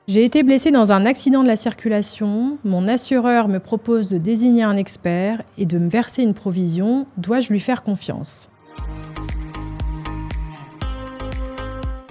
J'ai été blessé dans un accident de la circulation, mon assureur me propose de désigner un expert et de me verser une provision, dois-je lui faire confiance ?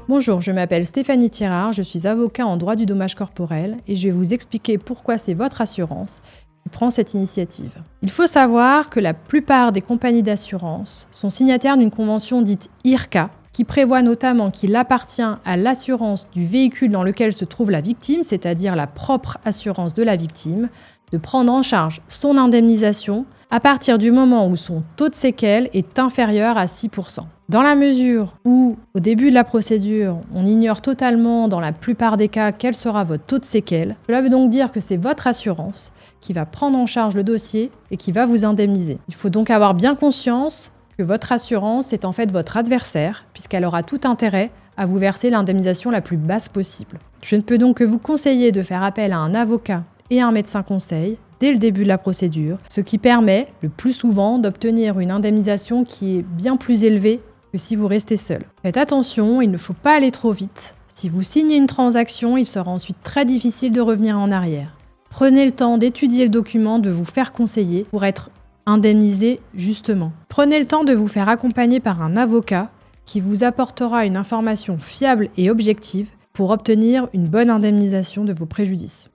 Bonjour, je m'appelle Stéphanie Thirard, je suis avocat en droit du dommage corporel et je vais vous expliquer pourquoi c'est votre assurance qui prend cette initiative. Il faut savoir que la plupart des compagnies d'assurance sont signataires d'une convention dite IRCA, qui prévoit notamment qu'il appartient à l'assurance du véhicule dans lequel se trouve la victime, c'est-à-dire la propre assurance de la victime, de prendre en charge son indemnisation à partir du moment où son taux de séquelles est inférieur à 6%. Dans la mesure où, au début de la procédure, on ignore totalement dans la plupart des cas quel sera votre taux de séquelles, cela veut donc dire que c'est votre assurance qui va prendre en charge le dossier et qui va vous indemniser. Il faut donc avoir bien conscience que votre assurance est en fait votre adversaire, puisqu'elle aura tout intérêt à vous verser l'indemnisation la plus basse possible. Je ne peux donc que vous conseiller de faire appel à un avocat et à un médecin conseil dès le début de la procédure, ce qui permet, le plus souvent, d'obtenir une indemnisation qui est bien plus élevée que si vous restez seul. Faites attention, il ne faut pas aller trop vite. Si vous signez une transaction, il sera ensuite très difficile de revenir en arrière. Prenez le temps d'étudier le document, de vous faire conseiller pour être indemnisé justement. Prenez le temps de vous faire accompagner par un avocat qui vous apportera une information fiable et objective pour obtenir une bonne indemnisation de vos préjudices.